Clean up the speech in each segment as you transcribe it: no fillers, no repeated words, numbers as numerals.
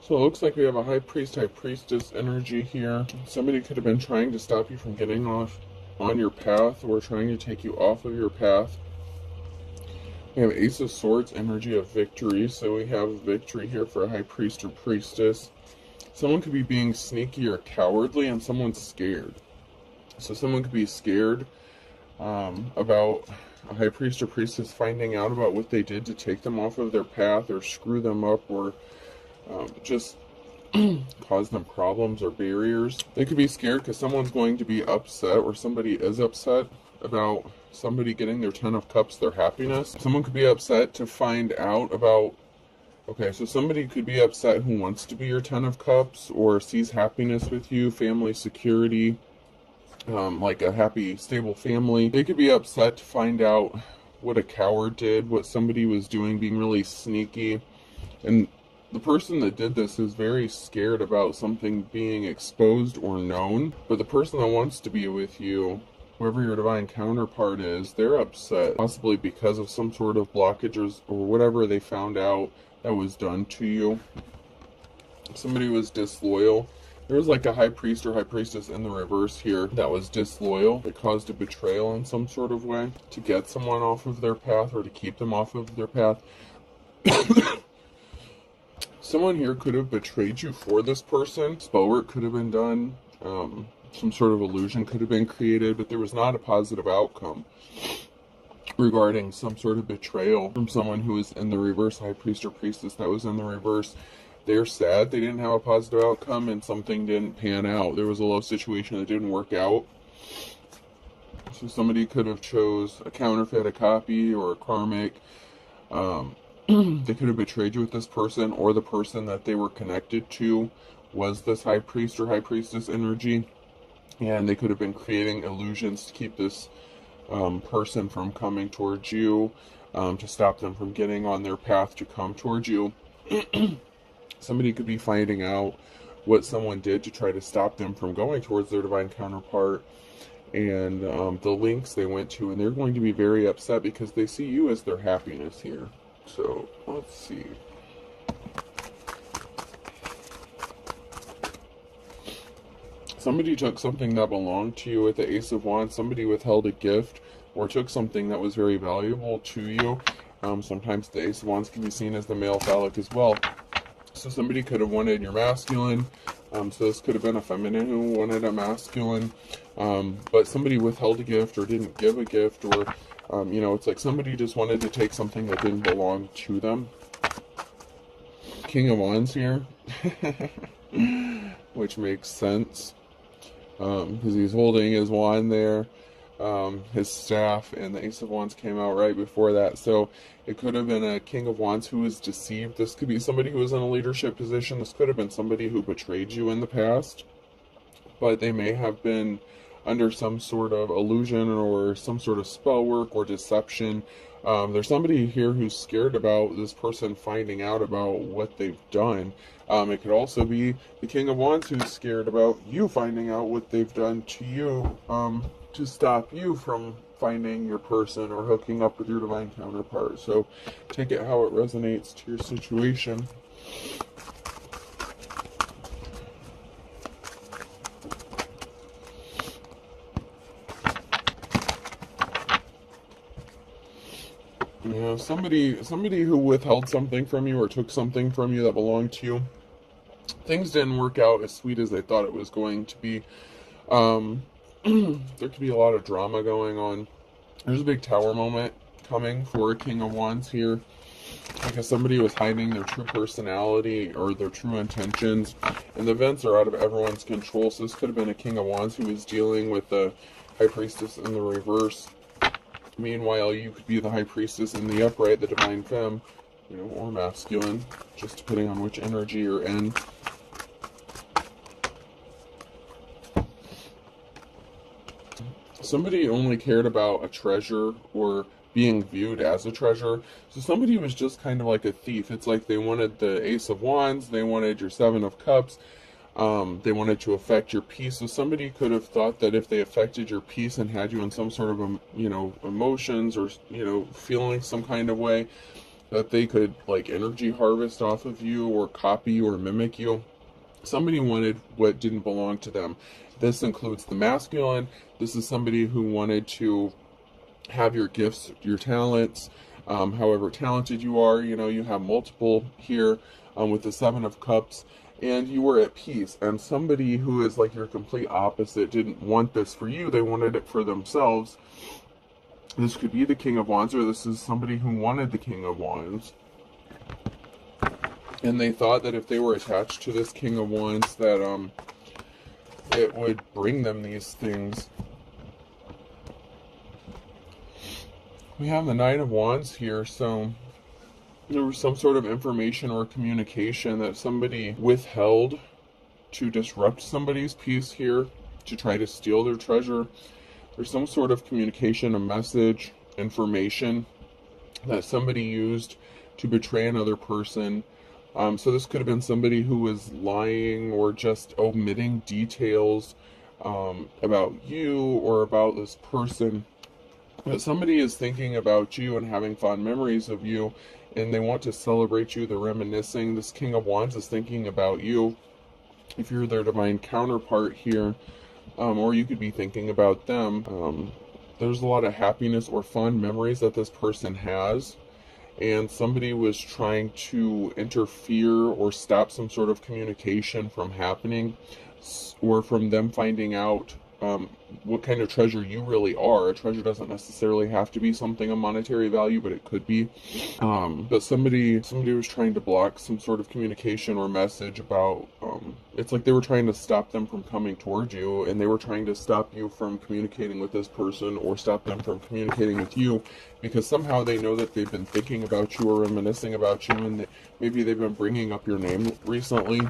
So it looks like we have a high priest, high priestess energy here. Somebody could have been trying to stop you from getting off on your path or trying to take you off of your path. We have Ace of Swords, energy of victory. So we have victory here for a high priest or priestess. Someone could be being sneaky or cowardly, and someone's scared. So someone could be scared about a high priest or priestess finding out about what they did to take them off of their path or screw them up or just cause them problems or barriers. They could be scared because someone's going to be upset, or somebody is upset about somebody getting their 10 of Cups, their happiness. Someone could be upset to find out about, okay, so somebody could be upset who wants to be your 10 of Cups or sees happiness with you, family security, like a happy, stable family. They could be upset to find out what a coward did, what somebody was doing, being really sneaky. And the person that did this is very scared about something being exposed or known. But the person that wants to be with you, whoever your divine counterpart is, they're upset, possibly because of some sort of blockages or whatever they found out that was done to you. Somebody was disloyal. There was like a high priest or high priestess in the reverse here that was disloyal. It caused a betrayal in some sort of way to get someone off of their path or to keep them off of their path. Someone here could have betrayed you for this person. Spell work could have been done. Some sort of illusion could have been created, but there was not a positive outcome regarding some sort of betrayal from someone who was in the reverse, high priest or priestess that was in the reverse. They're sad they didn't have a positive outcome and something didn't pan out. There was a love situation that didn't work out. So somebody could have chose a counterfeit, a copy, or a karmic. They could have betrayed you with this person, or the person that they were connected to was this high priest or high priestess energy, and they could have been creating illusions to keep this person from coming towards you, to stop them from getting on their path to come towards you. Somebody could be finding out what someone did to try to stop them from going towards their divine counterpart, and the links they went to, and they're going to be very upset because they see you as their happiness here. So, let's see. Somebody took something that belonged to you with the Ace of Wands. Somebody withheld a gift or took something that was very valuable to you. Sometimes the Ace of Wands can be seen as the male phallic as well. So somebody could have wanted your masculine. So this could have been a feminine who wanted a masculine. But somebody withheld a gift or didn't give a gift, or it's like somebody just wanted to take something that didn't belong to them. King of Wands here, which makes sense, because he's holding his wand there, his staff, and the Ace of Wands came out right before that. So it could have been a King of Wands who was deceived. This could be somebody who was in a leadership position. This could have been somebody who betrayed you in the past, but they may have been under some sort of illusion or some sort of spell work or deception. There's somebody here who's scared about this person finding out about what they've done. It could also be the King of Wands who's scared about you finding out what they've done to you, to stop you from finding your person or hooking up with your divine counterpart. So take it how it resonates to your situation. Yeah, somebody who withheld something from you or took something from you that belonged to you. Things didn't work out as sweet as they thought it was going to be. There could be a lot of drama going on. There's a big tower moment coming for a King of Wands here, because somebody was hiding their true personality or their true intentions, and the events are out of everyone's control. So this could have been a King of Wands who was dealing with the High Priestess in the reverse. Meanwhile, you could be the High Priestess in the upright, the Divine Femme, or masculine, just depending on which energy you're in. Somebody only cared about a treasure or being viewed as a treasure. So somebody was just kind of like a thief. It's like they wanted the Ace of Wands, they wanted your Seven of Cups, they wanted to affect your peace. So somebody could have thought that if they affected your peace and had you in some sort of, emotions or, feeling some kind of way, that they could like energy harvest off of you or copy or mimic you. Somebody wanted what didn't belong to them. This includes the masculine. This is somebody who wanted to have your gifts, your talents, however talented you are. You know, you have multiple here with the Seven of Cups, and you were at peace. And somebody who is like your complete opposite didn't want this for you. They wanted it for themselves. This could be the King of Wands, or this is somebody who wanted the King of Wands. And they thought that if they were attached to this King of Wands, that it would bring them these things. We have the Knight of Wands here, so there was some sort of information or communication that somebody withheld to disrupt somebody's peace here, to try to steal their treasure. There's some sort of communication, a message, information that somebody used to betray another person. So this could have been somebody who was lying or just omitting details about you or about this person. But somebody is thinking about you and having fond memories of you, and they want to celebrate you. They're reminiscing. This King of Wands is thinking about you. If you're their divine counterpart here, or you could be thinking about them. There's a lot of happiness or fond memories that this person has, and somebody was trying to interfere or stop some sort of communication from happening, or from them finding out what kind of treasure you really are. A treasure doesn't necessarily have to be something of monetary value, but it could be. But somebody was trying to block some sort of communication or message about, it's like they were trying to stop them from coming towards you, and they were trying to stop you from communicating with this person, or stop them from communicating with you, because somehow they know that they've been thinking about you or reminiscing about you, and maybe they've been bringing up your name recently.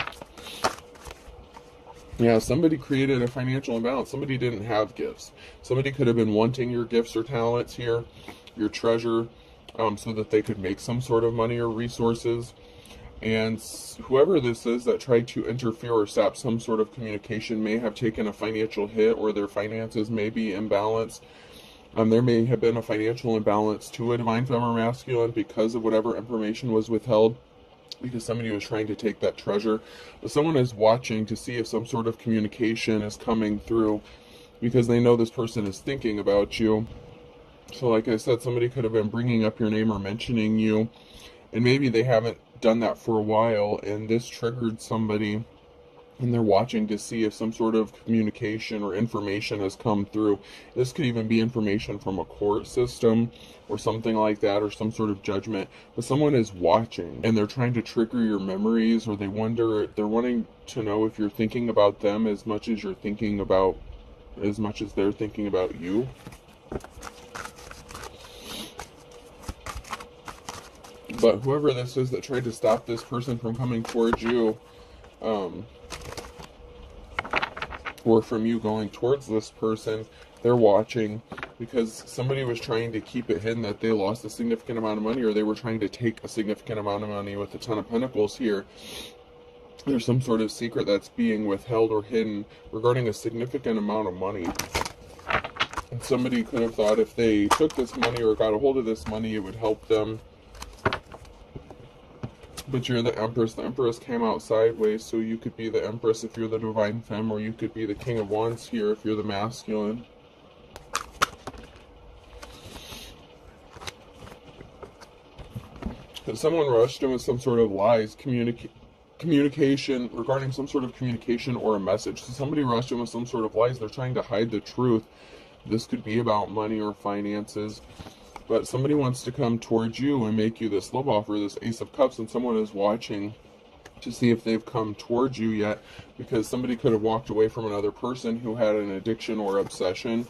Yeah, somebody created a financial imbalance. Somebody didn't have gifts. Somebody could have been wanting your gifts or talents here, your treasure, so that they could make some sort of money or resources. And whoever this is that tried to interfere or stop some sort of communication may have taken a financial hit, or their finances may be imbalanced. There may have been a financial imbalance to a divine feminine masculine because of whatever information was withheld, because somebody was trying to take that treasure. But someone is watching to see if some sort of communication is coming through, because they know this person is thinking about you. So like I said, somebody could have been bringing up your name or mentioning you, and maybe they haven't done that for a while, and this triggered somebody, and they're watching to see if some sort of communication or information has come through. This could even be information from a court system or something like that, or some sort of judgment. But someone is watching, and they're trying to trigger your memories, or they're wanting to know if you're thinking about them as much as they're thinking about you. But whoever this is that tried to stop this person from coming towards you, or from you going towards this person, they're watching, because somebody was trying to keep it hidden that they lost a significant amount of money, or they were trying to take a significant amount of money. With the Ten of Pentacles here, there's some sort of secret that's being withheld or hidden regarding a significant amount of money. And somebody could have thought if they took this money or got a hold of this money, it would help them. But you're the Empress. The Empress came out sideways, so you could be the Empress if you're the Divine Femme, or you could be the King of Wands here if you're the Masculine. But someone rushed in with some sort of lies, communication, regarding some sort of communication or a message. So somebody rushed in with some sort of lies. They're trying to hide the truth. This could be about money or finances. But somebody wants to come towards you and make you this love offer, this Ace of Cups, and someone is watching to see if they've come towards you yet, because somebody could have walked away from another person who had an addiction or obsession.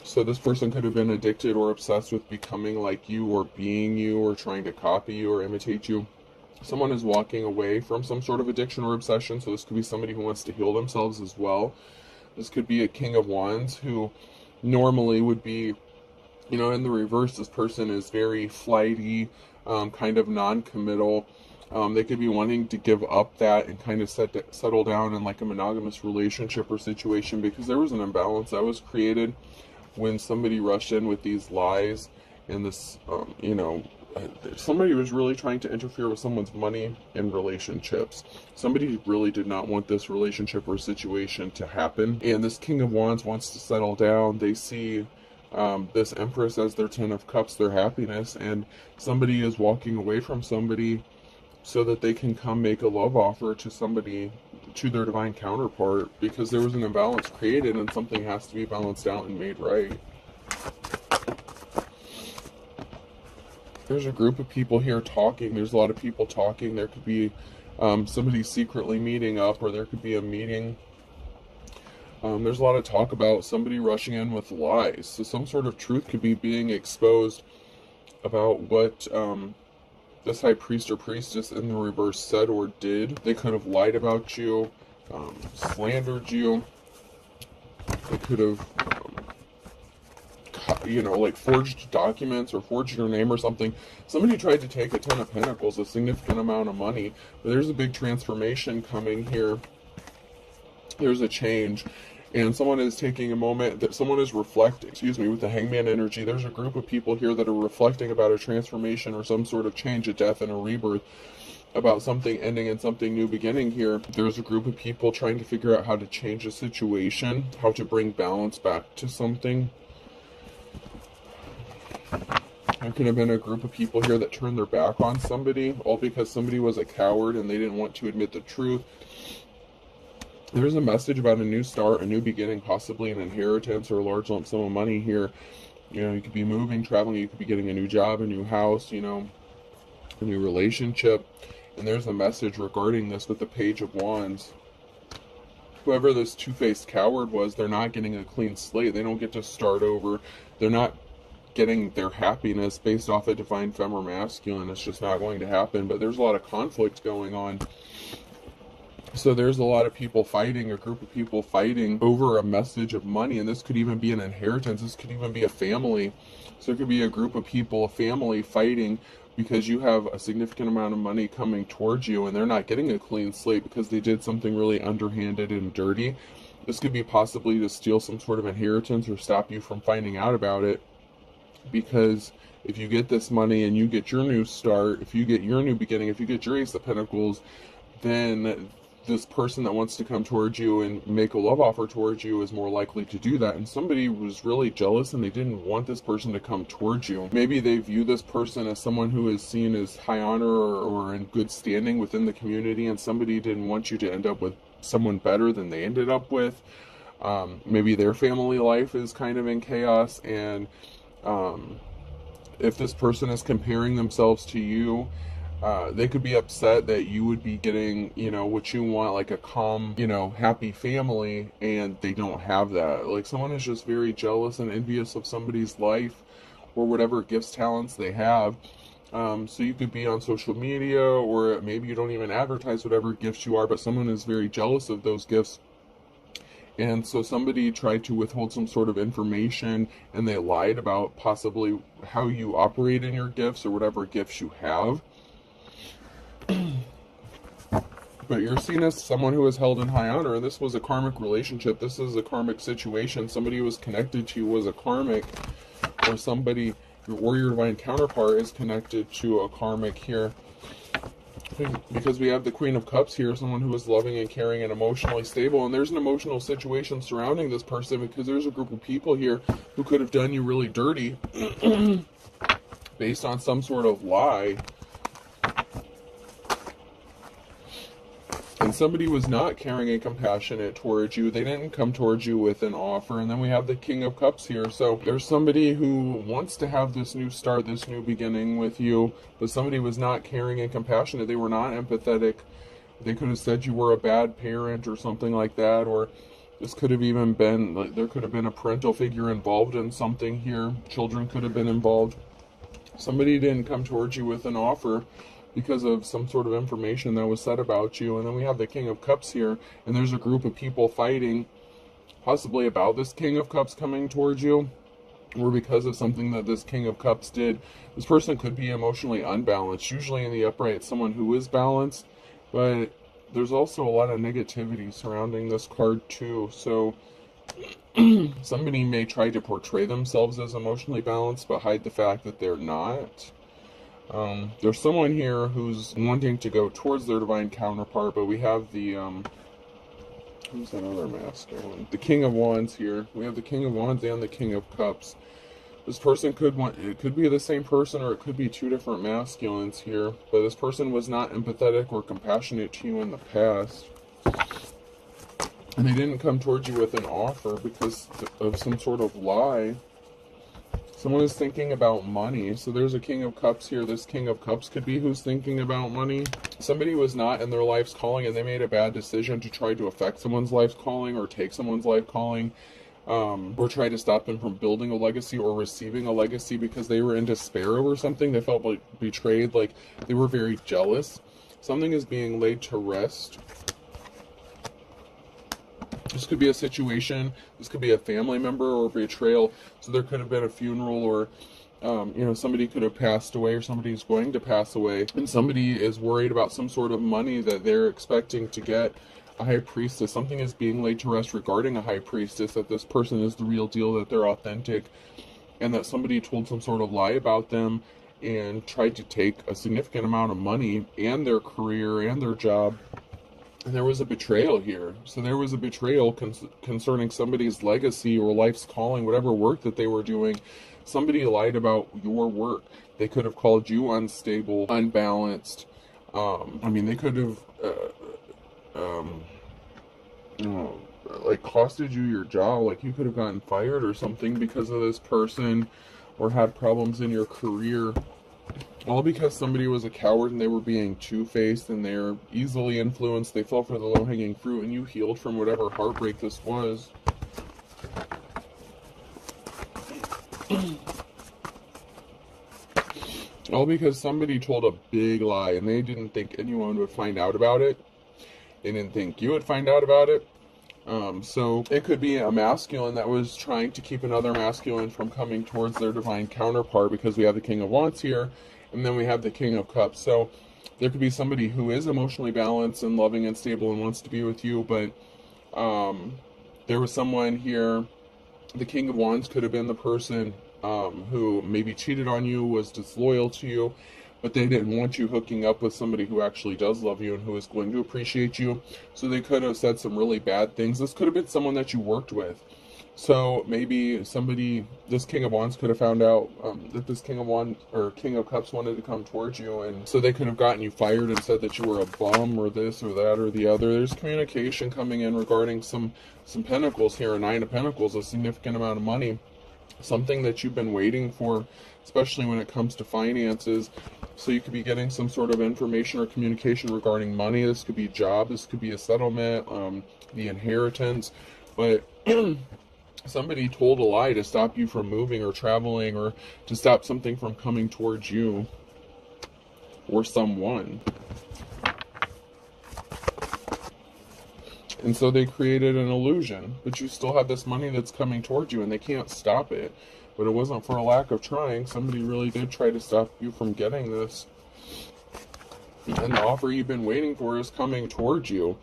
So this person could have been addicted or obsessed with becoming like you, or being you, or trying to copy you or imitate you. Someone is walking away from some sort of addiction or obsession, so this could be somebody who wants to heal themselves as well. This could be a King of Wands who normally would be, you know, in the reverse. This person is very flighty, kind of non-committal. They could be wanting to give up that and kind of settle down in like a monogamous relationship or situation, because there was an imbalance that was created when somebody rushed in with these lies and this, somebody was really trying to interfere with someone's money and relationships. Somebody really did not want this relationship or situation to happen. And this King of Wands wants to settle down. They see this Empress as their Ten of Cups, their happiness, and somebody is walking away from somebody so that they can come make a love offer to somebody, to their divine counterpart, because there was an imbalance created and something has to be balanced out and made right. There's a group of people here talking. There's a lot of people talking. There could be somebody secretly meeting up, or there could be a meeting. There's a lot of talk about somebody rushing in with lies. So some sort of truth could be being exposed about what this High Priest or Priestess in the reverse said or did. They could have lied about you, slandered you. They could have, like forged documents or forged your name or something. Somebody tried to take a Ten of Pentacles, a significant amount of money. But there's a big transformation coming here. There's a change. And someone is taking a moment, that someone is reflecting, with the Hangman energy. There's a group of people here that are reflecting about a transformation or some sort of change, a death and a rebirth, about something ending and something new beginning here. There's a group of people trying to figure out how to change a situation, how to bring balance back to something. There could have been a group of people here that turned their back on somebody, all because somebody was a coward and they didn't want to admit the truth. There's a message about a new start, a new beginning, possibly an inheritance or a large lump sum of money here. You could be moving, traveling, you could be getting a new job, a new house, a new relationship. And there's a message regarding this with the Page of Wands. Whoever this two-faced coward was, they're not getting a clean slate. They don't get to start over. They're not getting their happiness based off a divine femme or masculine. It's just not going to happen. But there's a lot of conflict going on. So there's a lot of people fighting, a group of people fighting over a message of money. And this could even be an inheritance. This could even be a family. So it could be a group of people, a family fighting because you have a significant amount of money coming towards you and they're not getting a clean slate because they did something really underhanded and dirty. This could be possibly to steal some sort of inheritance or stop you from finding out about it. Because if you get this money and you get your new start, if you get your new beginning, if you get your Ace of Pentacles, then this person that wants to come towards you and make a love offer towards you is more likely to do that. And somebody was really jealous and they didn't want this person to come towards you. Maybe they view this person as someone who is seen as high honor or in good standing within the community, and somebody didn't want you to end up with someone better than they ended up with. Maybe their family life is kind of in chaos, and if this person is comparing themselves to you, they could be upset that you would be getting, what you want, like a calm, happy family, and they don't have that. Like someone is just very jealous and envious of somebody's life or whatever gifts, talents they have. So you could be on social media, or maybe you don't even advertise whatever gifts you are, but someone is very jealous of those gifts. And so somebody tried to withhold some sort of information, and they lied about possibly how you operate in your gifts or whatever gifts you have. But you're seen as someone who is held in high honor, and this was a karmic relationship. This is a karmic situation. Somebody who was connected to you was a karmic, or somebody, or your divine counterpart is connected to a karmic here. Because we have the Queen of Cups here, someone who is loving and caring and emotionally stable. And there's an emotional situation surrounding this person, because there's a group of people here who could have done you really dirty based on some sort of lie. And somebody was not caring and compassionate towards you. They didn't come towards you with an offer. And then we have the King of Cups here. So there's somebody who wants to have this new start, this new beginning with you, but somebody was not caring and compassionate. They were not empathetic. They could have said you were a bad parent or something like that. Or this could have even been, like, there could have been a parental figure involved in something here. Children could have been involved. Somebody didn't come towards you with an offer because of some sort of information that was said about you. And then we have the King of Cups here, and there's a group of people fighting possibly about this King of Cups coming towards you, or because of something that this King of Cups did. This person could be emotionally unbalanced. Usually in the upright, it's someone who is balanced, but there's also a lot of negativity surrounding this card too. So somebody may try to portray themselves as emotionally balanced but hide the fact that they're not. There's someone here who's wanting to go towards their divine counterpart, but we have the, who's that other masculine? The King of Wands here. We have the King of Wands and the King of Cups. This person it could be the same person, or it could be two different masculines here, but this person was not empathetic or compassionate to you in the past. And they didn't come towards you with an offer because of some sort of lie. Someone is thinking about money. So there's a King of Cups here. This King of Cups could be who's thinking about money. Somebody was not in their life's calling, and they made a bad decision to try to affect someone's life's calling or take someone's life calling, or try to stop them from building a legacy or receiving a legacy because they were in despair over something. They felt like betrayed, like they were very jealous. Something is being laid to rest. This could be a situation, this could be a family member or betrayal. So there could have been a funeral, or somebody could have passed away, or somebody's going to pass away, and somebody is worried about some sort of money that they're expecting to get. A high priestess, something is being laid to rest regarding a high priestess, that this person is the real deal, that they're authentic, and that somebody told some sort of lie about them and tried to take a significant amount of money and their career and their job. And there was a betrayal here. So there was a betrayal concerning somebody's legacy or life's calling, whatever work that they were doing. Somebody lied about your work. They could have called you unstable, unbalanced. They could have, costed you your job. Like you could have gotten fired or something because of this person, or had problems in your career. All because somebody was a coward and they were being two-faced, and they're easily influenced. They fell for the low-hanging fruit, and you healed from whatever heartbreak this was. All because somebody told a big lie, and they didn't think anyone would find out about it. They didn't think you would find out about it. So it could be a masculine that was trying to keep another masculine from coming towards their divine counterpart, because we have the King of Wands here, and then we have the King of Cups. So there could be somebody who is emotionally balanced and loving and stable and wants to be with you, but there was someone here. The King of Wands could have been the person who maybe cheated on you, was disloyal to you, but they didn't want you hooking up with somebody who actually does love you and who is going to appreciate you. So they could have said some really bad things. This could have been someone that you worked with. So maybe this King of Wands could have found out that this King of Wands or King of Cups wanted to come towards you, and so they could have gotten you fired and said that you were a bum or this or that or the other. There's communication coming in regarding some pentacles here. A Nine of Pentacles, a significant amount of money. Something that you've been waiting for, especially when it comes to finances. So you could be getting some sort of information or communication regarding money. This could be a job, this could be a settlement, the inheritance. But somebody told a lie to stop you from moving or traveling, or to stop something from coming towards you or someone. And so they created an illusion, but you still have this money that's coming towards you, and they can't stop it. But it wasn't for a lack of trying. Somebody really did try to stop you from getting this. And the offer you've been waiting for is coming towards you.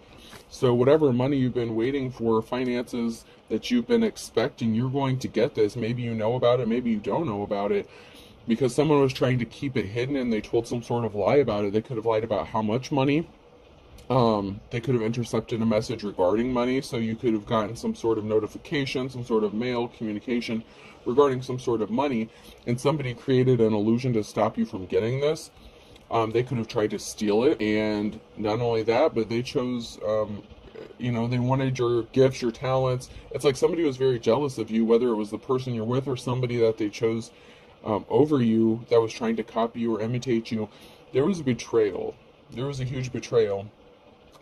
So whatever money you've been waiting for, finances that you've been expecting, you're going to get this. Maybe you know about it, maybe you don't know about it, because someone was trying to keep it hidden and they told some sort of lie about it. They could have lied about how much money. They could have intercepted a message regarding money, so you could have gotten some sort of notification, some sort of mail communication regarding some sort of money, and somebody created an illusion to stop you from getting this. They could have tried to steal it, and not only that, but they chose, they wanted your gifts, your talents. It's like somebody was very jealous of you, whether it was the person you're with or somebody that they chose over you that was trying to copy you or imitate you. There was a betrayal. There was a huge betrayal.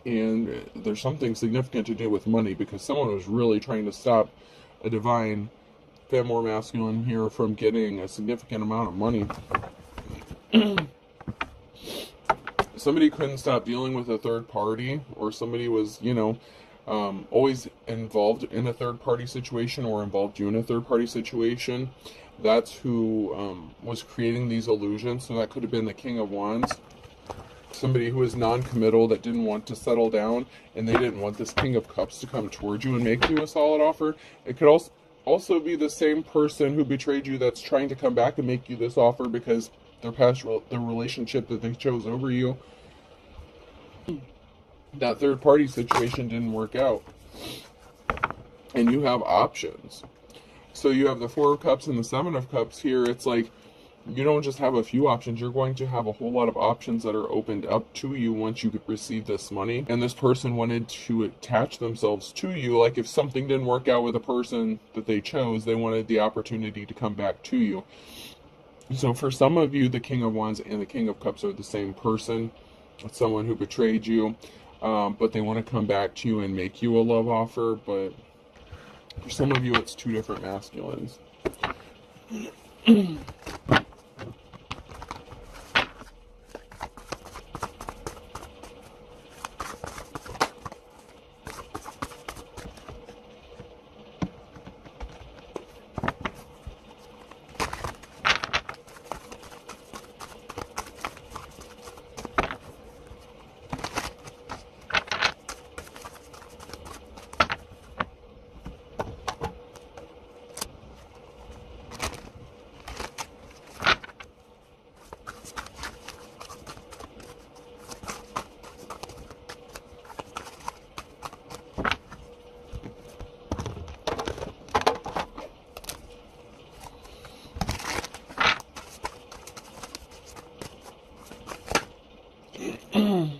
And there's something significant to do with money, because someone was really trying to stop a divine femme or masculine here from getting a significant amount of money. Somebody couldn't stop dealing with a third party, or somebody was, always involved in a third party situation, or involved you in a third party situation. That's who was creating these illusions. So that could have been the King of Wands. Somebody who is non-committal, that didn't want to settle down, and they didn't want this King of Cups to come towards you and make you a solid offer. It could also be the same person who betrayed you that's trying to come back and make you this offer, because the relationship that they chose over you. That third party situation didn't work out. And you have options. So you have the Four of Cups and the Seven of Cups here. It's like, you don't just have a few options. You're going to have a whole lot of options that are opened up to you once you receive this money. And this person wanted to attach themselves to you. Like if something didn't work out with a person that they chose, they wanted the opportunity to come back to you. So for some of you, the King of Wands and the King of Cups are the same person. It's someone who betrayed you, but they want to come back to you and make you a love offer. But for some of you, it's two different masculines.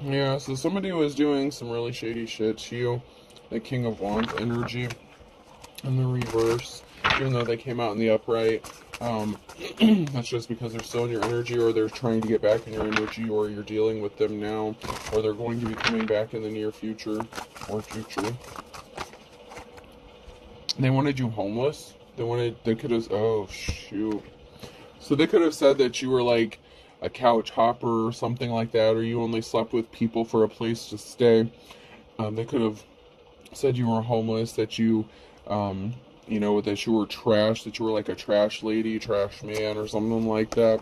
Yeah, so somebody was doing some really shady shit to you. The King of Wands energy in the reverse, even though they came out in the upright. That's just because they're still in your energy, or they're trying to get back in your energy, or you're dealing with them now, or they're going to be coming back in the near future or future. They wanted you homeless. They could have, oh shoot. So they could have said that you were like a couch hopper or something like that, or you only slept with people for a place to stay. They could have said you were homeless, that you, you know, that you were trash, that you were like a trash lady, trash man, or something like that.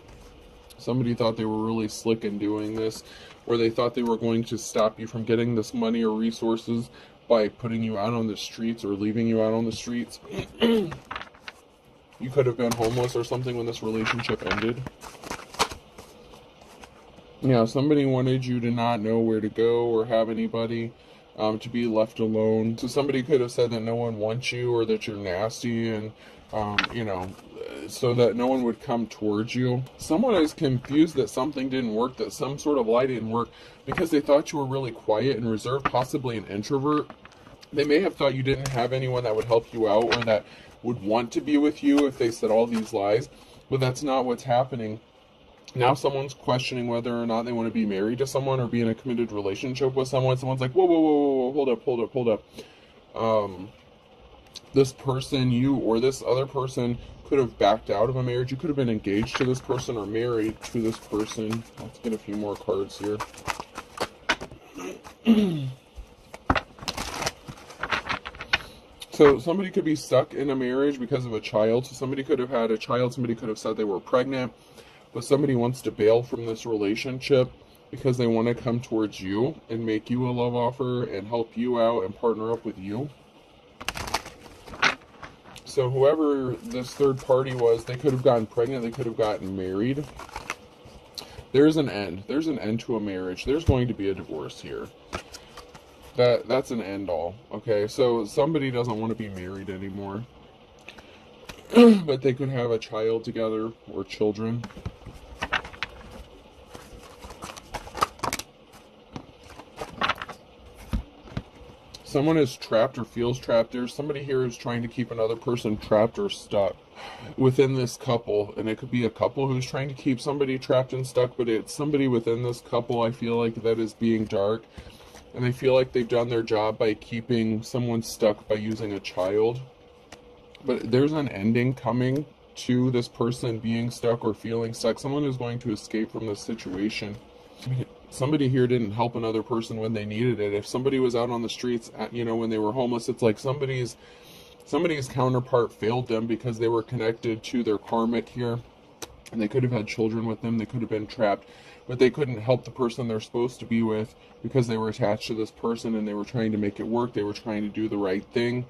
Somebody thought they were really slick in doing this, or they thought they were going to stop you from getting this money or resources by putting you out on the streets or leaving you out on the streets. You could have been homeless or something when this relationship ended. Yeah, somebody wanted you to not know where to go or have anybody, to be left alone. So somebody could have said that no one wants you, or that you're nasty, and, you know, so that no one would come towards you. Someone is confused that something didn't work, that some sort of lie didn't work, because they thought you were really quiet and reserved, possibly an introvert. They may have thought you didn't have anyone that would help you out, or that would want to be with you if they said all these lies, but that's not what's happening. Now someone's questioning whether or not they want to be married to someone or be in a committed relationship with someone. Someone's like, whoa, whoa, whoa, whoa, hold up. This person, you or this other person, could have backed out of a marriage. You could have been engaged to this person or married to this person. Let's get a few more cards here. So somebody could be stuck in a marriage because of a child. So somebody could have had a child. Somebody could have said they were pregnant. But somebody wants to bail from this relationship because they want to come towards you and make you a love offer and help you out and partner up with you. So whoever this third party was, they could have gotten pregnant. They could have gotten married. There's an end. There's an end to a marriage. There's going to be a divorce here. That's an end all. Okay, so somebody doesn't want to be married anymore. But they could have a child together or children. Someone is trapped or feels trapped. There's somebody here who's trying to keep another person trapped or stuck within this couple. And it could be a couple who's trying to keep somebody trapped and stuck, but it's somebody within this couple, I feel like, that is being dark. And they feel like they've done their job by keeping someone stuck by using a child. But there's an ending coming to this person being stuck or feeling stuck. Someone is going to escape from this situation. Somebody here didn't help another person when they needed it. If somebody was out on the streets, you know, when they were homeless, it's like somebody's counterpart failed them because they were connected to their karmic here. And they could have had children with them. They could have been trapped. But they couldn't help the person they're supposed to be with because they were attached to this person and they were trying to make it work. They were trying to do the right thing.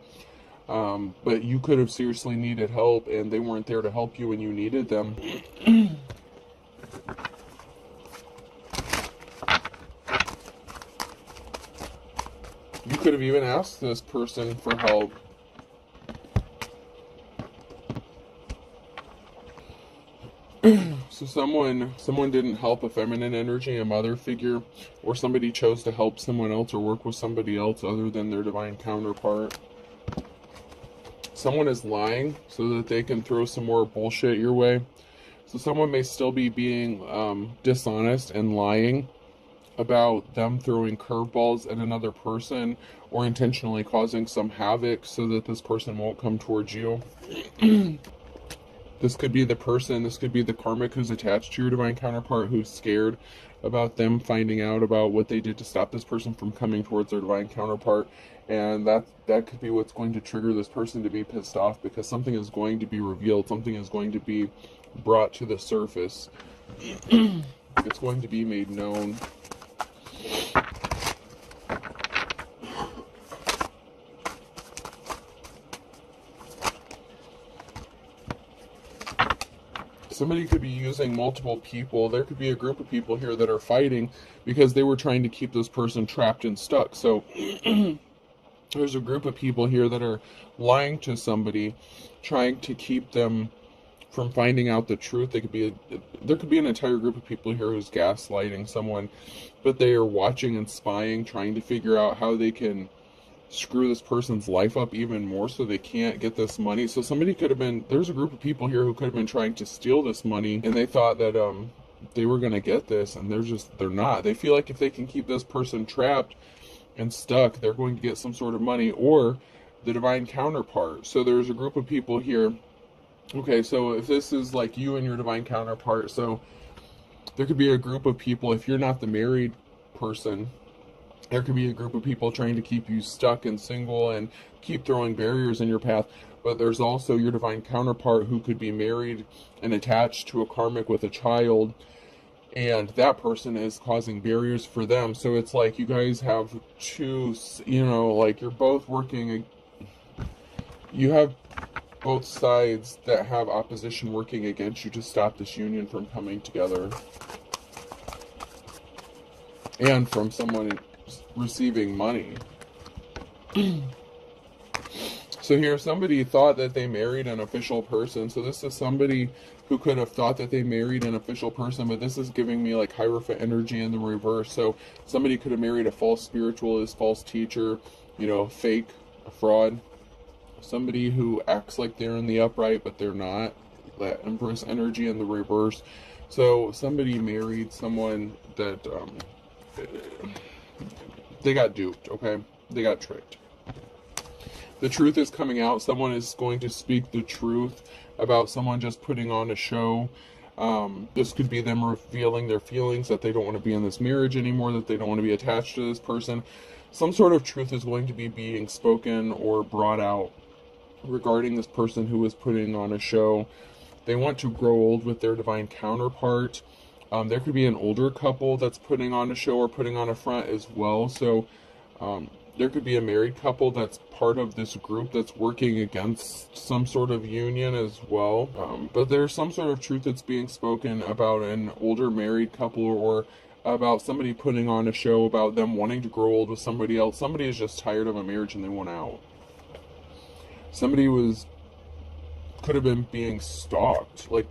But you could have seriously needed help and they weren't there to help you when you needed them. You could have even asked this person for help. So someone didn't help a feminine energy, a mother figure, or somebody chose to help someone else or work with somebody else other than their divine counterpart. Someone is lying so that they can throw some more bullshit your way. So someone may still be being dishonest and lying about them throwing curveballs at another person or intentionally causing some havoc so that this person won't come towards you. This could be the person, this could be the karmic who's attached to your divine counterpart, who's scared about them finding out about what they did to stop this person from coming towards their divine counterpart. And that could be what's going to trigger this person to be pissed off, because something is going to be revealed, something is going to be brought to the surface. It's going to be made known. Somebody could be using multiple people. There could be a group of people here that are fighting because they were trying to keep this person trapped and stuck. So there's a group of people here that are lying to somebody, trying to keep them from finding out the truth. There could be an entire group of people here who's gaslighting someone, but they are watching and spying, trying to figure out how they can screw this person's life up even more so they can't get this money. So somebody could have been, there's a group of people here who could have been trying to steal this money, and they thought that they were going to get this, and they're not. They feel like if they can keep this person trapped and stuck, they're going to get some sort of money or the divine counterpart. So there's a group of people here. Okay, so if this is like you and your divine counterpart, so there could be a group of people, if you're not the married person, there could be a group of people trying to keep you stuck and single and keep throwing barriers in your path. But there's also your divine counterpart who could be married and attached to a karmic with a child, and that person is causing barriers for them. So it's like you guys have two, like you're both working, you have both sides that have opposition working against you to stop this union from coming together. And from someone receiving money. So here, somebody thought that they married an official person. So this is somebody who could have thought that they married an official person, but this is giving me like Hierophant energy in the reverse. So somebody could have married a false spiritualist, false teacher, fake, a fraud. Somebody who acts like they're in the upright, but they're not. That Empress energy in the reverse. So somebody married someone that they got duped, okay? They got tricked. The truth is coming out. Someone is going to speak the truth about someone just putting on a show. This could be them revealing their feelings, that they don't want to be in this marriage anymore, that they don't want to be attached to this person. Some sort of truth is going to be being spoken or brought out regarding this person who is putting on a show. They want to grow old with their divine counterpart. There could be an older couple that's putting on a show or putting on a front as well. So there could be a married couple that's part of this group that's working against some sort of union as well. But there's some sort of truth that's being spoken about an older married couple, or about somebody putting on a show about them wanting to grow old with somebody else. Somebody is just tired of a marriage and they want out. Somebody could have been being stalked. Like,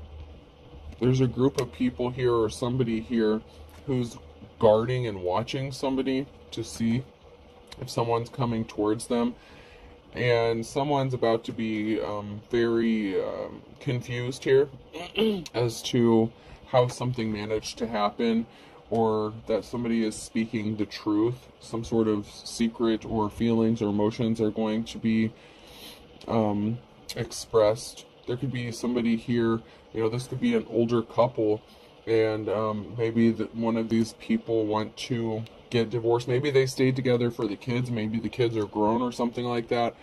there's a group of people here or somebody here who's guarding and watching somebody to see if someone's coming towards them. And someone's about to be very confused here as to how something managed to happen, or that somebody is speaking the truth. Some sort of secret or feelings or emotions are going to be expressed. There could be somebody here, this could be an older couple, and maybe one of these people want to get divorced. Maybe they stayed together for the kids. Maybe the kids are grown or something like that.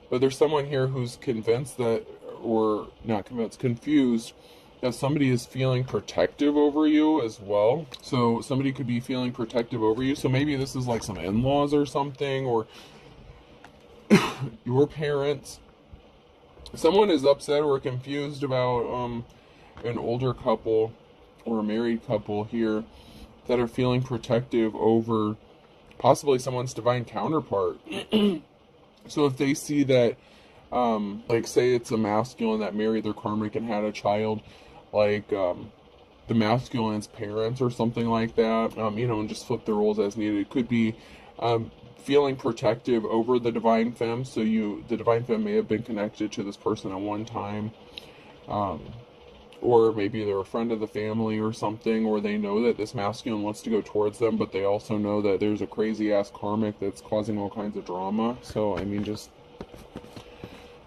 But there's someone here who's convinced that, or not convinced, confused that somebody is feeling protective over you as well. So somebody could be feeling protective over you. So maybe this is like some in-laws or something, or your parents. Someone is upset or confused about an older couple or a married couple here that are feeling protective over possibly someone's divine counterpart. So if they see that, like say it's a masculine that married their karmic and had a child, like the masculine's parents or something like that, you know, and just flip the roles as needed. It could be feeling protective over the divine femme. So the divine femme may have been connected to this person at one time, or maybe they're a friend of the family or something, or they know that this masculine wants to go towards them, but they also know that there's a crazy ass karmic that's causing all kinds of drama. So I mean, just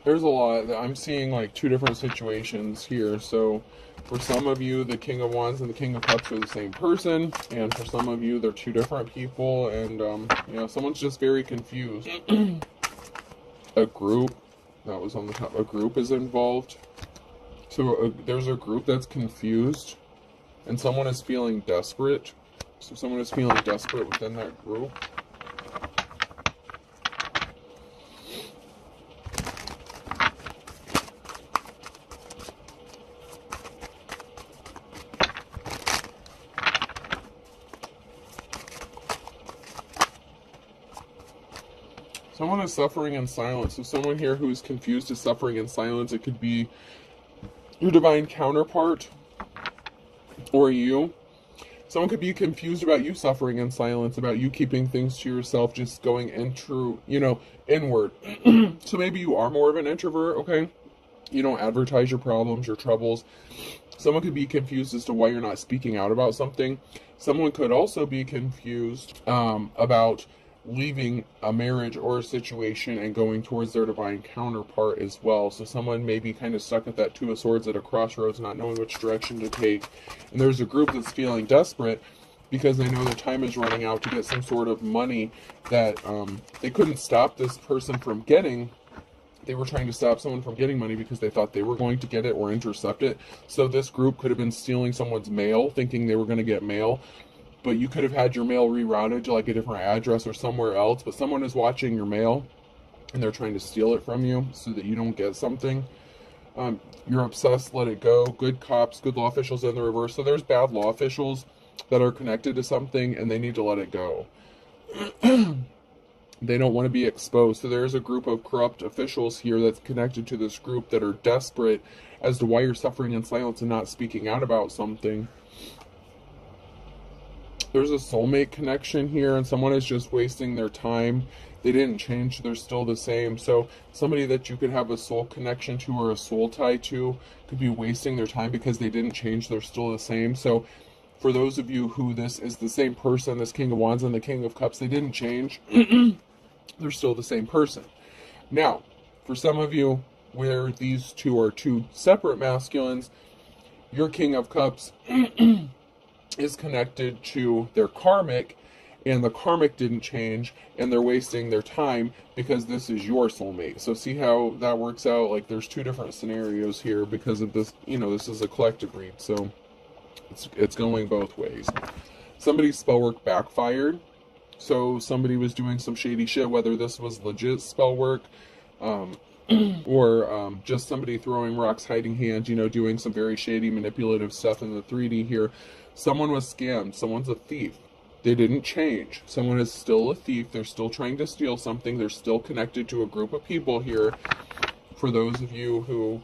there's a lot. I'm seeing like two different situations here. So for some of you, the King of Wands and the King of Cups are the same person, and for some of you, they're two different people, and you know, someone's just very confused. A group, that was on the top, a group is involved. So there's a group that's confused, and someone is feeling desperate. So someone is feeling desperate within that group. Someone is suffering in silence. So someone here who's confused is suffering in silence. It could be your divine counterpart or you. Someone could be confused about you suffering in silence, about you keeping things to yourself, just going into, you know, inward. So maybe you are more of an introvert, okay? You don't advertise your problems, your troubles. Someone could be confused as to why you're not speaking out about something. Someone could also be confused about leaving a marriage or a situation and going towards their divine counterpart as well. So someone may be kind of stuck at that Two of Swords at a crossroads, not knowing which direction to take. And there's a group that's feeling desperate because they know their time is running out to get some sort of money that they couldn't stop this person from getting. They were trying to stop someone from getting money because they thought they were going to get it or intercept it. So this group could have been stealing someone's mail, thinking they were going to get mail. But you could have had your mail rerouted to like a different address or somewhere else. But someone is watching your mail and they're trying to steal it from you so that you don't get something. You're obsessed, let it go. Good cops, good law officials in the reverse. So there's bad law officials that are connected to something and they need to let it go. They don't want to be exposed. So there's a group of corrupt officials here that's connected to this group that are desperate as to why you're suffering in silence and not speaking out about something. There's a soulmate connection here, and someone is just wasting their time. They didn't change, they're still the same. So somebody that you could have a soul connection to or a soul tie to could be wasting their time because they didn't change, they're still the same. So for those of you who this is the same person, this King of Wands and the King of Cups, they didn't change. They're still the same person. Now, for some of you where these two are two separate masculines, your King of Cups is connected to their karmic, and the karmic didn't change, and they're wasting their time because this is your soulmate. So see how that works out? Like there's two different scenarios here because of this, you know, this is a collective read, so it's going both ways. Somebody's spell work backfired. So somebody was doing some shady shit, whether this was legit spell work, or just somebody throwing rocks, hiding hands, you know, doing some very shady manipulative stuff in the 3D here. Someone was scammed. Someone's a thief. They didn't change. Someone is still a thief. They're still trying to steal something. They're still connected to a group of people here. For those of you who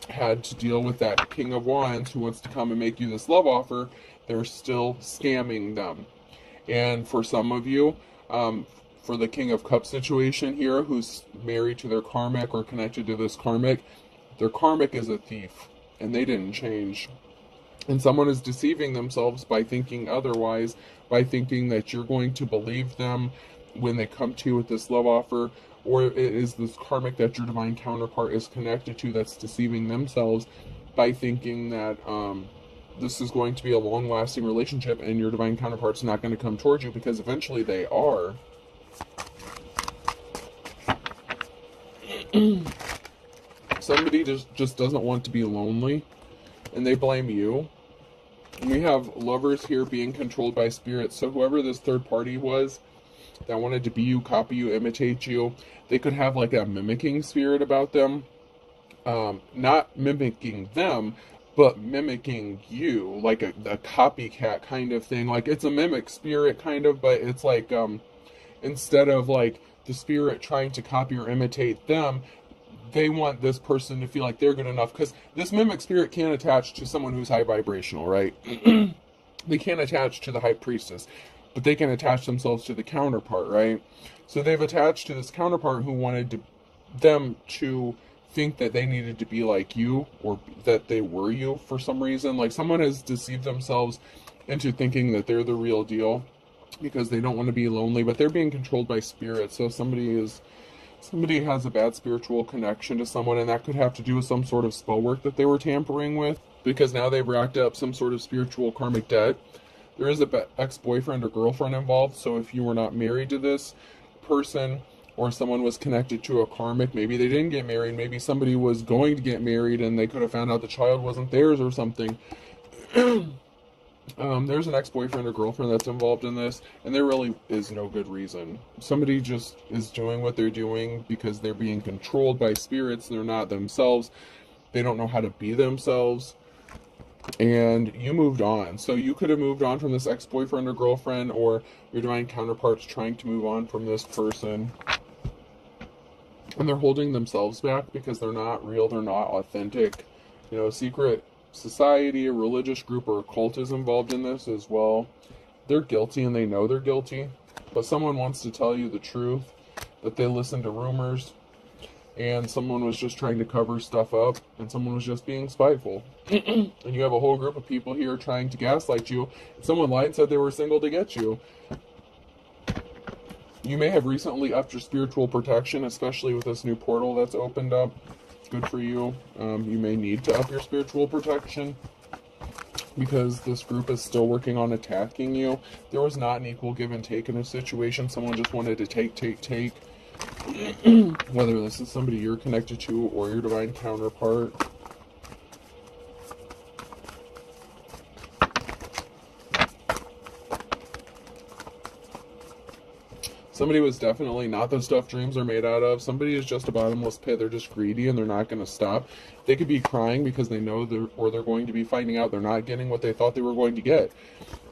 had to deal with that King of Wands who wants to come and make you this love offer, they're still scamming them. And for some of you, for the King of Cups situation here, who's married to their karmic or connected to this karmic, their karmic is a thief, and they didn't change. And someone is deceiving themselves by thinking otherwise, by thinking that you're going to believe them when they come to you with this love offer, or it is this karmic that your divine counterpart is connected to that's deceiving themselves by thinking that this is going to be a long-lasting relationship and your divine counterpart's not going to come towards you, because eventually they are. Somebody just doesn't want to be lonely, and they blame you. And we have lovers here being controlled by spirits. So whoever this third party was that wanted to be you, copy you, imitate you, they could have like a mimicking spirit about them. Not mimicking them, but mimicking you, like a copycat kind of thing. Like, it's a mimic spirit kind of, but it's like, instead of like the spirit trying to copy or imitate them, they want this person to feel like they're good enough, because this mimic spirit can't attach to someone who's high vibrational, right? They can't attach to the high priestess, but they can attach themselves to the counterpart, right? So they've attached to this counterpart who wanted them to think that they needed to be like you, or that they were you for some reason. Like, someone has deceived themselves into thinking that they're the real deal because they don't want to be lonely, but they're being controlled by spirit. So somebody has a bad spiritual connection to someone, and that could have to do with some sort of spell work that they were tampering with, because now they've racked up some sort of spiritual karmic debt. There is a ex-boyfriend or girlfriend involved, so if you were not married to this person, or someone was connected to a karmic, maybe they didn't get married, maybe somebody was going to get married and they could have found out the child wasn't theirs or something. There's an ex-boyfriend or girlfriend that's involved in this, and there really is no good reason. Somebody just is doing what they're doing because they're being controlled by spirits. They're not themselves. They don't know how to be themselves. And you moved on. So you could have moved on from this ex-boyfriend or girlfriend, or your divine counterpart's trying to move on from this person. And they're holding themselves back because they're not real, they're not authentic. You know, a secret society, a religious group, or a cult is involved in this as well. They're guilty and they know they're guilty, but someone wants to tell you the truth, that they listen to rumors, and someone was just trying to cover stuff up, and someone was just being spiteful. And you have a whole group of people here trying to gaslight you. Someone lied and said they were single to get you. You may have recently upped your spiritual protection, especially with this new portal that's opened up. Good for you. You may need to up your spiritual protection because this group is still working on attacking you. There was not an equal give and take in a situation. Someone just wanted to take. Whether this is somebody you're connected to or your divine counterpart. Somebody was definitely not the stuff dreams are made out of. Somebody is just a bottomless pit. They're just greedy and they're not going to stop. They could be crying because they know they're going to be finding out they're not getting what they thought they were going to get.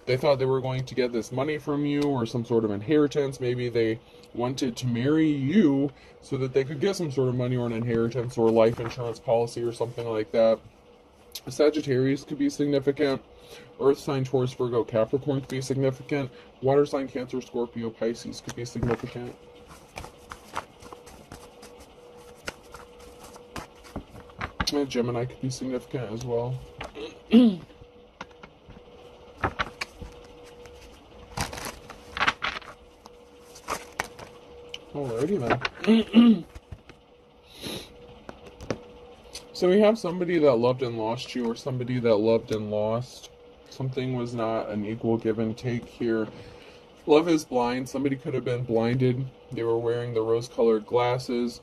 They thought they were going to get this money from you or some sort of inheritance. Maybe they wanted to marry you so that they could get some sort of money or an inheritance or life insurance policy or something like that. Sagittarius could be significant. Earth sign, Taurus, Virgo, Capricorn could be significant. Water sign, Cancer, Scorpio, Pisces could be significant. And Gemini could be significant as well. Alrighty then. So we have somebody that loved and lost you, or somebody that loved and lost. Something was not an equal give and take here. Love is blind. Somebody could have been blinded. They were wearing the rose-colored glasses.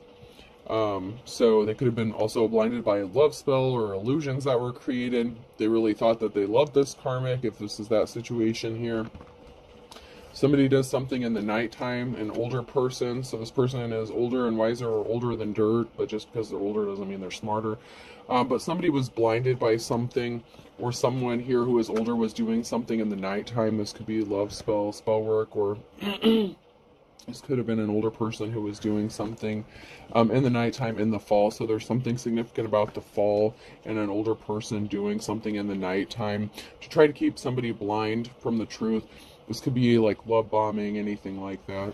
So they could have been also blinded by a love spell or illusions that were created. They really thought that they loved this karmic, if this is that situation here. Somebody does something in the nighttime, an older person. So this person is older and wiser, or older than dirt, but just because they're older doesn't mean they're smarter. But somebody was blinded by something, or someone here who is older was doing something in the nighttime. This could be love spell, spell work, or this could have been an older person who was doing something in the nighttime in the fall. So there's something significant about the fall and an older person doing something in the nighttime to try to keep somebody blind from the truth. This could be like love bombing, anything like that.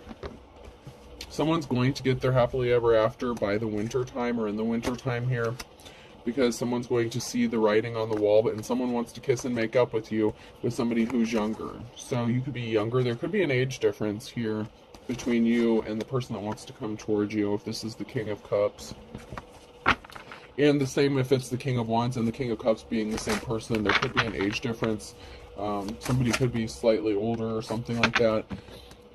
Someone's going to get their happily ever after by the winter time, or in the winter time here, because someone's going to see the writing on the wall, and someone wants to kiss and make up with you with somebody who's younger. So you could be younger. There could be an age difference here between you and the person that wants to come towards you, if this is the King of Cups. And the same if it's the King of Wands and the King of Cups being the same person. There could be an age difference. Somebody could be slightly older or something like that.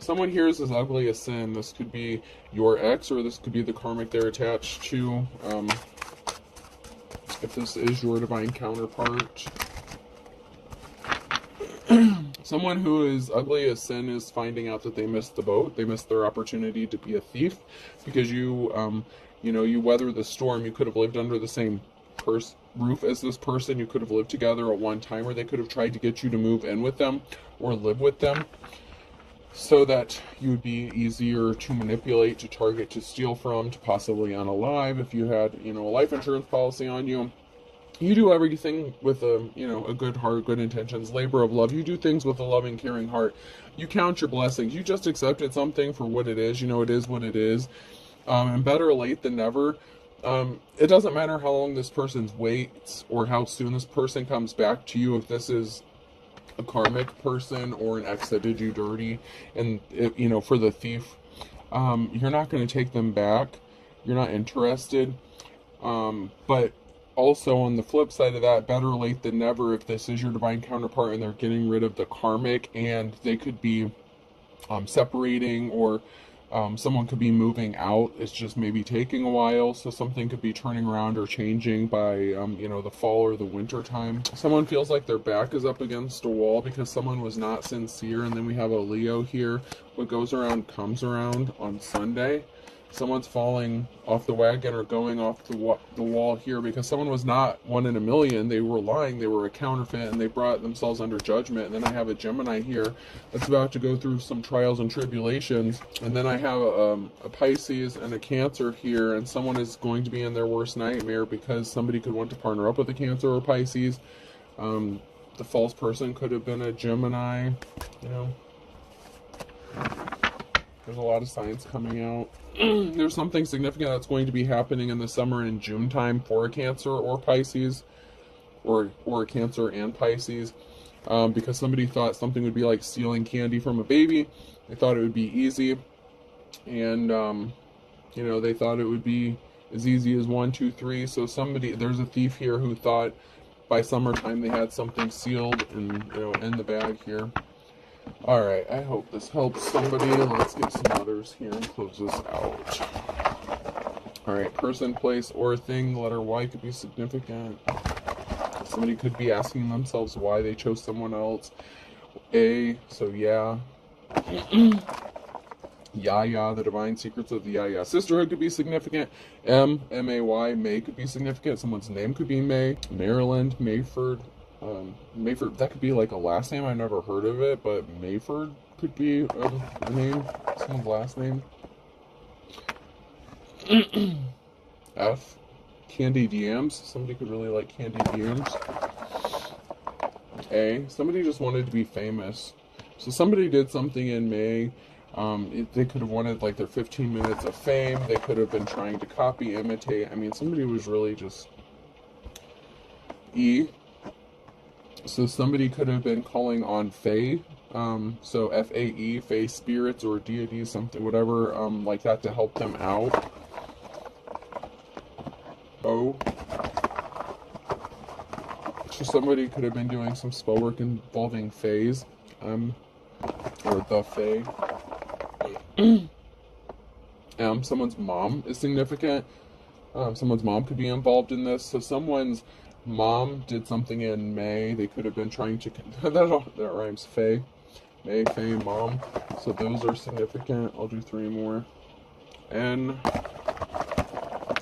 Someone here is as ugly as sin. This could be your ex, or this could be the karmic they're attached to. If this is your divine counterpart. Someone who is ugly as sin is finding out that they missed the boat. They missed their opportunity to be a thief, because you, you know, you weather the storm. You could have lived under the same roof as this person. You could have lived together at one time, or they could have tried to get you to move in with them or live with them so that you would be easier to manipulate, to target, to steal from, to possibly unalive if you had, you know, a life insurance policy on you. You do everything with a, you know, a good heart, good intentions, labor of love. You do things with a loving, caring heart. You count your blessings. You just accepted something for what it is. You know, it is what it is. And better late than never. It doesn't matter how long this person's waits or how soon this person comes back to you. If this is a karmic person or an ex that did you dirty, and it, you know, for the thief, you're not going to take them back. You're not interested. But also on the flip side of that, better late than never. If this is your divine counterpart and they're getting rid of the karmic, and they could be separating, or someone could be moving out. It's just maybe taking a while, so something could be turning around or changing by you know, the fall or the winter time. Someone feels like their back is up against a wall because someone was not sincere. And then we have a Leo here. What goes around comes around on Sunday. Someone's falling off the wagon or going off the wall here because someone was not one in a million. They were lying. They were a counterfeit, and they brought themselves under judgment. And then I have a Gemini here that's about to go through some trials and tribulations. And then I have a Pisces and a Cancer here, and someone is going to be in their worst nightmare because somebody could want to partner up with a Cancer or Pisces. The false person could have been a Gemini, you know. There's a lot of signs coming out. There's something significant that's going to be happening in the summer and June time for a Cancer or Pisces, or a Cancer and Pisces, because somebody thought something would be like stealing candy from a baby. They thought it would be easy, and you know, they thought it would be as easy as 1, 2, 3. So there's a thief here who thought by summertime they had something sealed and, you know, in the bag here. Alright, I hope this helps somebody. Let's get some others here and close this out. Alright, person, place, or thing. The letter Y could be significant. Somebody could be asking themselves why they chose someone else. A, so yeah. Yaya, the divine secrets of the Yaya sisterhood could be significant. M-A-Y, May could be significant. Someone's name could be May. Maryland, Mayford. Mayford, that could be like a last name. I've never heard of it, but Mayford could be a name, someone's last name. F, candied yams. Somebody could really like candied yams. A, somebody just wanted to be famous. So somebody did something in May. They could have wanted like their 15 minutes of fame. They could have been trying to copy, imitate. I mean, somebody was really just... E, so somebody could have been calling on Fae, so F-A-E, Fae spirits or deities, something, whatever, like that, to help them out. O, so somebody could have been doing some spell work involving Faes, or the Fae. Someone's mom is significant. Someone's mom could be involved in this, so someone's mom did something in May. They could have been trying to... that rhymes. Fae. May, Fae, mom. So those are significant. I'll do 3 more. N.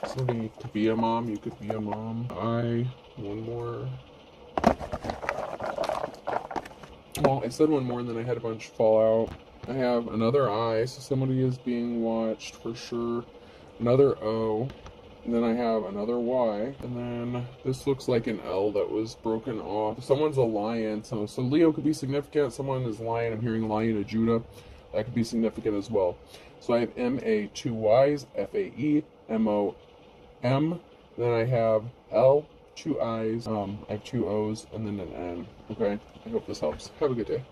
Somebody could be a mom. You could be a mom. I. 1 more. Well, I said 1 more and then I had a bunch fall out. I have another I. So somebody is being watched for sure. Another O. And then I have another Y, and then this looks like an L that was broken off. Someone's a lion, so Leo could be significant. Someone is lion. I'm hearing Lion of Judah. That could be significant as well. So I have M-A, 2 Ys, F-A-E, M-O-M. Then I have L, 2 Is. I have 2 O's, and then an N. Okay, I hope this helps. Have a good day.